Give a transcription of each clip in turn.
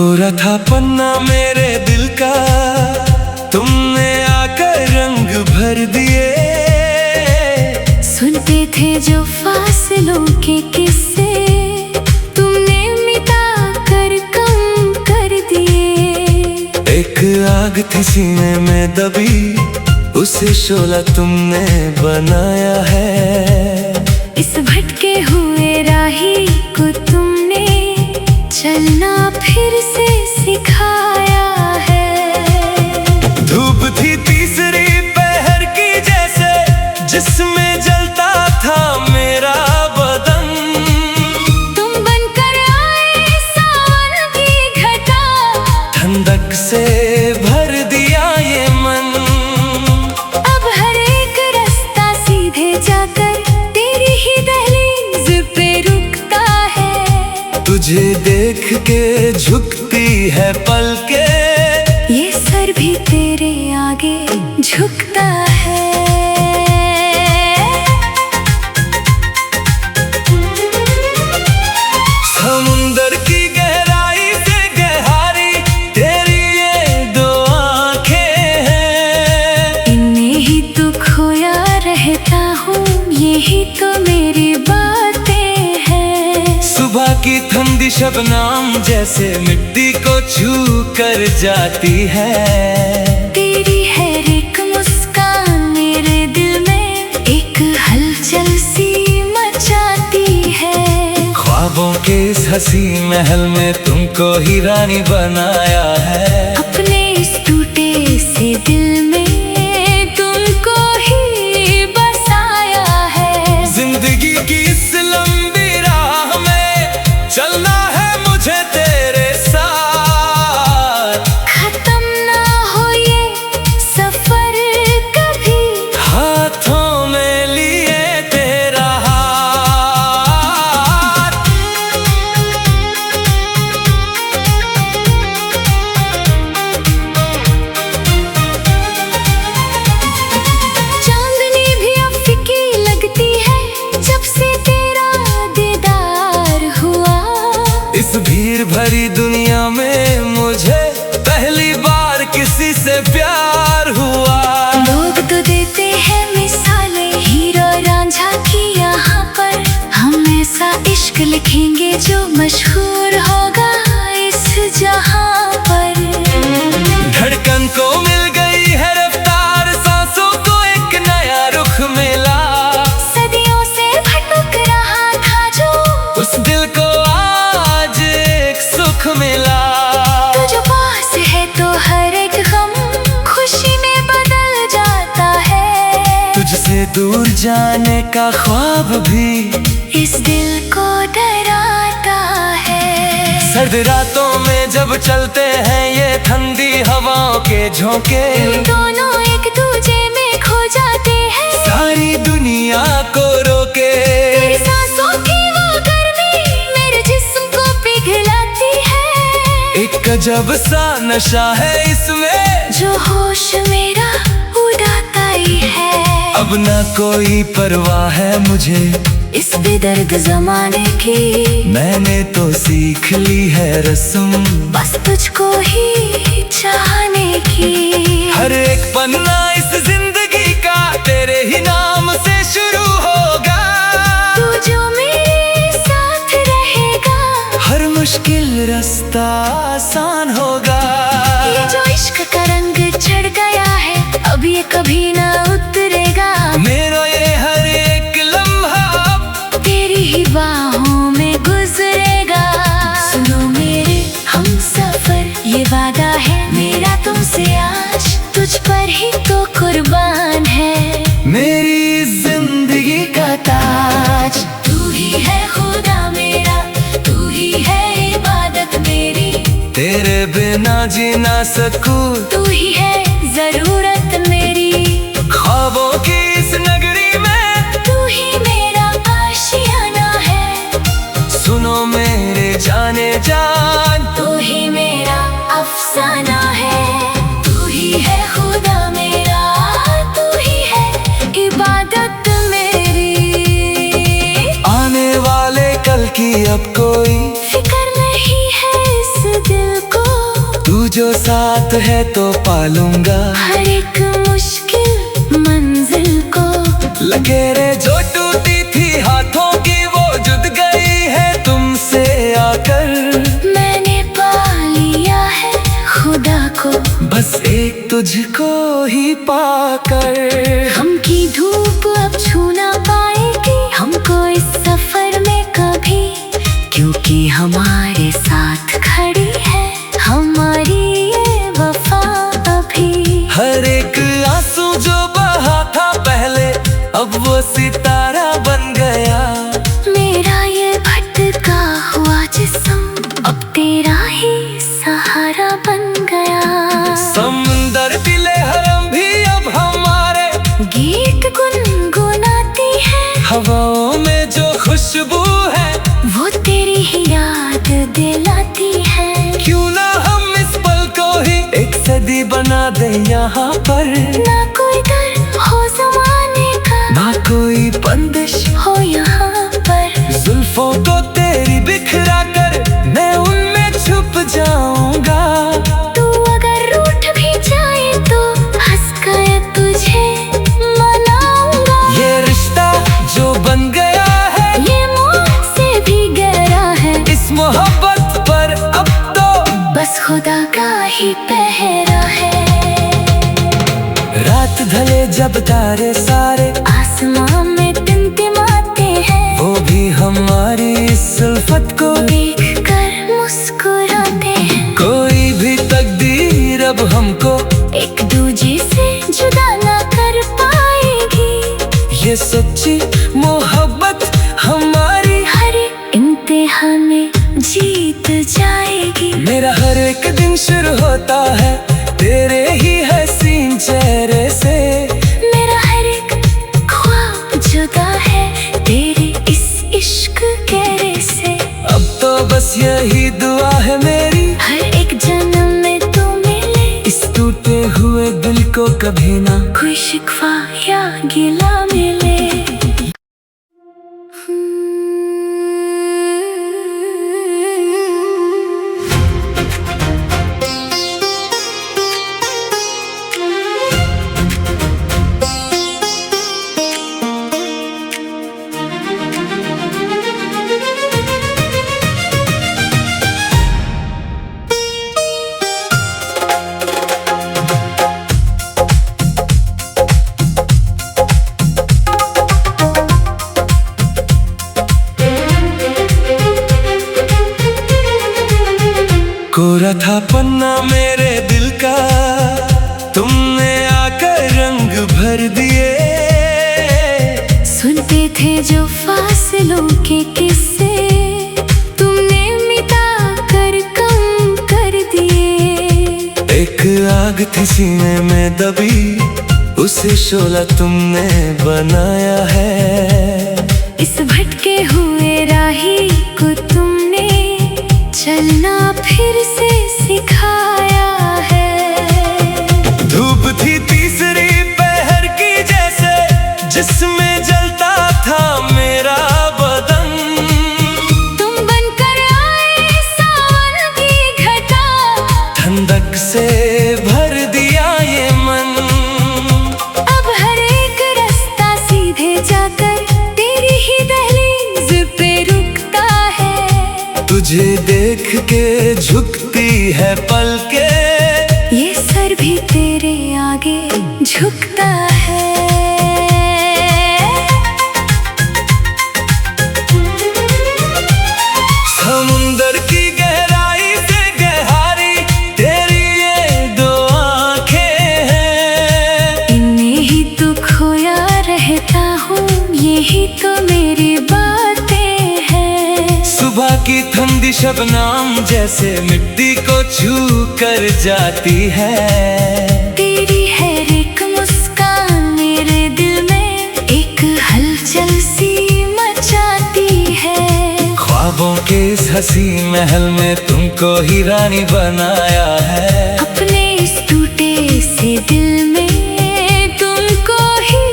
कोरा था पन्ना मेरे दिल का, तुमने आकर रंग भर दिए। सुनते थे जो फासलों के किस्से, तुमने मिटा कर कम कर दिए। एक आग थी सीने में दबी, उसे शोला तुमने बनाया है। इस भटके हुए राही को तुमने चलना फिर से सिखाया है। धूप थी तीसरी पहर की जैसे, जिसमें जलता था मेरा बदन। तुम बनकर आए सावन की घटा, ठंडक से भर दिया ये मन। अब हर एक रास्ता सीधे जाकर तेरी ही दहलीज पे रुकता है। तुझे देख के झुकती है पलके, ये सर भी तेरे आगे झुकता है। समुंदर की गहराई से गहरी तेरी ये दो आंखें हैं। इनमें ही तो खोया रहता हूँ, यही तो मेरी बातें हैं। सुबह की ठंडी शबनम जैसे मिट्टी को छू कर जाती है। तेरी हर एक मुस्कान मेरे दिल में एक हलचल सी मचाती है। ख्वाबों के इस हंसी महल में तुमको ही रानी बनाया है। अपने इस टूटे से दिल में तुमको ही बसाया है। जिंदगी की इस लंबी राह में चलना है मुझे तेरे साथ। खत्म ना हो ये सफर कभी, हाथों में लिए तेरा हाथ। चांदनी भी अब फीकी लगती है जब से तेरा दीदार हुआ। इस भीड़ भरी दुनिया में मुझे पहली बार किसी से प्यार हुआ। लोग तो देते हैं मिसालें हीरो रांझा की, यहाँ पर हम ऐसा इश्क लिखेंगे जो मशहूर होगा इस जहाँ पर। धड़कन को मिल गई है रफ्तार, सांसों को एक नया रुख मिला। सदियों से भटक रहा था जो, उस दिल को आज एक सुख मिला। तू जो पास है तो हर एक गम खुशी में बदल जाता है। तुझसे दूर जाने का ख्वाब भी इस दिल को डराता है। सर्द रातों में जब चलते हैं ये ठंडी हवाओं के झोंके, दोनों एक दूजे में खो जाते हैं। सारी दुनिया को रोके। तेरी सांसों की वो गर्मी मेरे जिस्म को पिघलाती है। एक अजब सा नशा है इसमें, जो होश मेरा उड़ाता ही है। अब ना कोई परवाह है मुझे इस बेदर्द जमाने की, मैंने तो सीख ली है रस्म बस तुझको ही चाहने की। हर एक पन्ना इस जिंदगी का तेरे ही नाम से शुरू होगा। तू जो मेरे साथ रहेगा, हर मुश्किल रास्ता आसान होगा। ये जो इश्क का रंग चढ़ गया है, अब ये कभी ना उतरेगा। मेरा ये हर एक लम्हा अब तेरी ही बाहों में गुजरेगा। सुनो मेरे हम सफर, ये वादा है मेरा तुमसे आज, तुझ पर ही तो कुर्बान है मेरी जिंदगी का ताज। तू ही है खुदा मेरा, तू ही है इबादत मेरी। तेरे बिना जी ना सकूं, तू ही है जरूरत मेरी। ख्वाबों की इस नगरी में तू ही मेरा आशियाना है। सुनो मेरे जाने जान, तू ही मेरा अफसाना है। तू ही है खुदा मेरा, तू ही है इबादत मेरी। आने वाले कल की अब कोई फिक्र नहीं है इस दिल को। जो साथ है तो पालूंगा हर एक मुश्किल मंजिल को। लकीरें जो टूटी थी हाथों की वो जुड़ गई है तुमसे आकर। मैंने पा लिया है खुदा को, बस एक तुझको ही पाकर। हम की धूप अब छू ना पाएगी हमको इस सफर में कभी, क्योंकि हमारे साथ खड़ी है हमारी ये वफा अभी। हर एक आंसू जो बहा था पहले अब वो सितारा बन गया। मेरा ये भटका हुआ जिस्म अब तेरा ही सहारा बन गया। समंदर दिले हरम भी अब हमारे गीत गुनगुनाती है, हवाओं में जो खुशबू है वो तेरी ही याद दिलाती है। क्यों ना हम इस पल को ही एक सदी बना दे यहाँ पर। ना कोई डर हो ज़माने का, ना कोई बंदिश हो यहाँ पर। जुल्फों को तेरी बिखरा कर मैं उनमें छुप जाऊंगा। तू अगर रूठ भी जाए तो हंस कर तुझे मनाऊंगा। ये रिश्ता जो बन गया है ये मुझसे भी गहरा है, इस मोहब्बत पर अब तो बस खुदा का ही पहरा है। रात ढले जब तारे सारे आसमां में टिमटिमाते हैं, वो भी हमारी इस उल्फत को देख कर मुस्कुराते हैं। कोई भी तकदीर अब हमको एक दूजे से जुदा ना कर पाएगी, ये सच्ची मोहब्बत हमारी हर इम्तिहान में जीत जाएगी। मेरा हर एक दिन शुरू होता है तेरे ही हसीन चेहरे से। मेरा हर एक ख्वाब जुदा है तेरे इस इश्क गहरे से। अब तो बस यही दुआ है मेरी हर एक जन्म में तू मिले, इस टूटे हुए दिल को कभी ना कोई शिकवा या गिला मिले। कोरा था पन्ना मेरे दिल का तुमने आकर रंग भर दिए। सुनते थे जो फासलों के किस्से तुमने मिटा कर कम कर दिए। एक आग थी सीने में दबी उसे शोला तुमने बनाया है। इस भटके हुए राही को तुमने चलना फिर से सिखाया है। धूप थी तीसरी पहर की जैसे जिसमें जलता था मेरा बदन। तुम बनकर आए सावन की घटा, ठंडक से भर दिया ये मन। अब हर एक रास्ता सीधे जाकर तेरी ही दहलीज पे रुकता है। तुझे देख के झुकती है पलकें, ये सर भी तेरे आगे झुकता है। समुंदर की गहराई से गहरी तेरी ये दो आंखें हैं। इनमें ही तो खोया रहता हूँ, यही तो मेरी बातें हैं। सुबह की ठंडी शबनम जैसे मिट्टी को छू कर जाती है। तेरी हर एक मुस्कान मेरे दिल में एक हलचल सी मचाती है। ख्वाबों के इस हंसी महल में तुमको ही रानी बनाया है। अपने इस टूटे से दिल में तुमको ही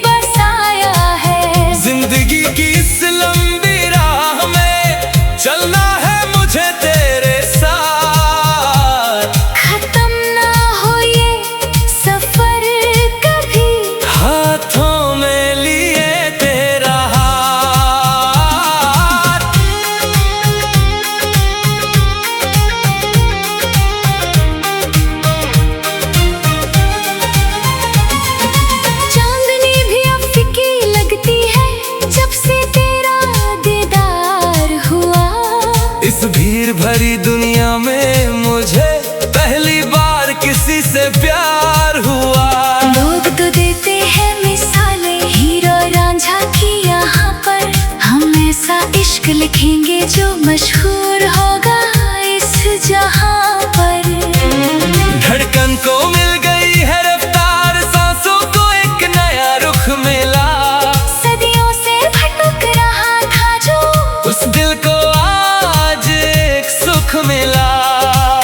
बसाया है। जिंदगी की इस लंबी राह में चलना है मुझे तेरे साथ। इश्क लिखेंगे जो मशहूर होगा इस जहां पर। धड़कन को मिल गई है रफ्तार, सांसों को एक नया रुख मिला। सदियों से भटक रहा था जो, उस दिल को आज एक सुख मिला।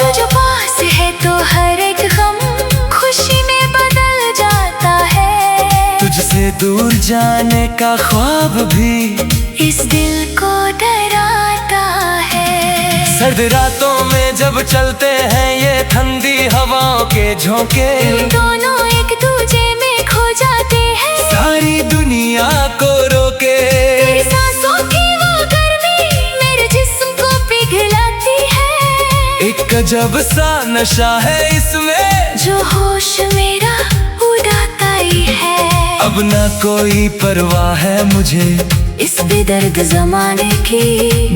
तू जो पास है तो हर एक गम खुशी में बदल जाता है। तुझसे दूर जाने का ख्वाब भी इस दिल को डराता है। सर्द रातों में जब चलते हैं ये ठंडी हवाओं के झोंके, दोनों एक दूजे में खो जाते हैं। सारी दुनिया को रोके। तेरी सांसों की वो गर्मी मेरे जिस्म को पिघलाती है। एक गजब सा नशा है इसमें, जो होश मेरा उड़ाता ही है। अब ना कोई परवाह है मुझे इस बेदर्द जमाने की,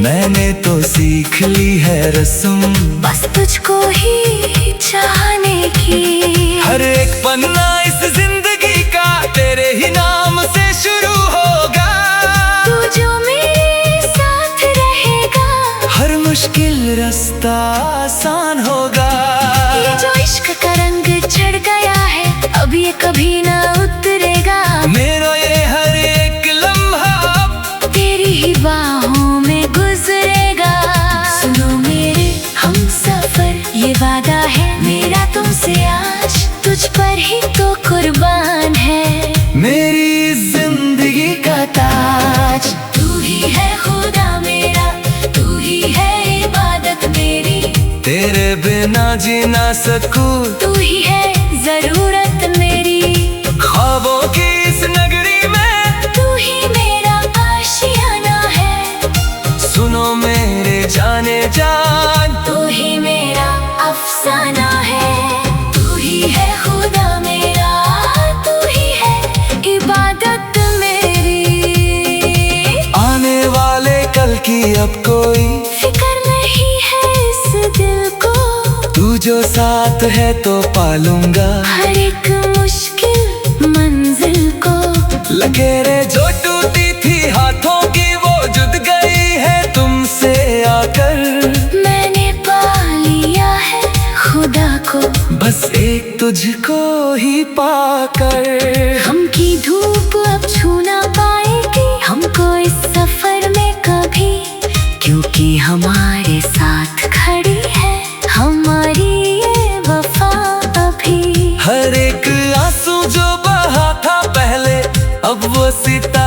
मैंने तो सीख ली है रस्म बस तुझको ही चाहने की। हर एक पन्ना इस जिंदगी का तेरे ही नाम से शुरू होगा। तू जो मेरे साथ रहेगा, हर मुश्किल रास्ता आसान होगा। ये जो इश्क का रंग चढ़ गया है अब ये कभी ना उतरेगा। मेरा ये हर एक लम्हा अब तेरी ही बाहों में गुजरेगा। सुनो मेरे हम सफर ये वादा है मेरा तुमसे आज, तुझ पर ही तो कुर्बान है मेरी जिंदगी का ताज। तू ही है खुदा मेरा, तू ही है इबादत मेरी। तेरे बिना जी ना सकूं, तू ही है जरूरत मेरी। ख्वाबों की इस नगरी में तू ही मेरा आशियाना है। सुनो मेरे जाने जान, तू ही मेरा अफसाना है। तू ही है खुदा मेरा, तू ही है इबादत मेरी। आने वाले कल की अब कोई फिक्र नहीं है इस दिल को, तू जो साथ है तो पालूंगा हर एक मुश्किल मंजिल को। लकीरें जो टूटी थी हाथों की वो जुद गई है तुमसे आकर। मैंने पा लिया है खुदा को, बस एक तुझको ही पाकर। हम की धूप अब छू ना पाएगी हमको इस सफर में कभी, क्योंकि हमारे साथ खड़ी है हमारी ये वफा अभी। हर एक आंसू जो बहा था पहले अब वो सितारा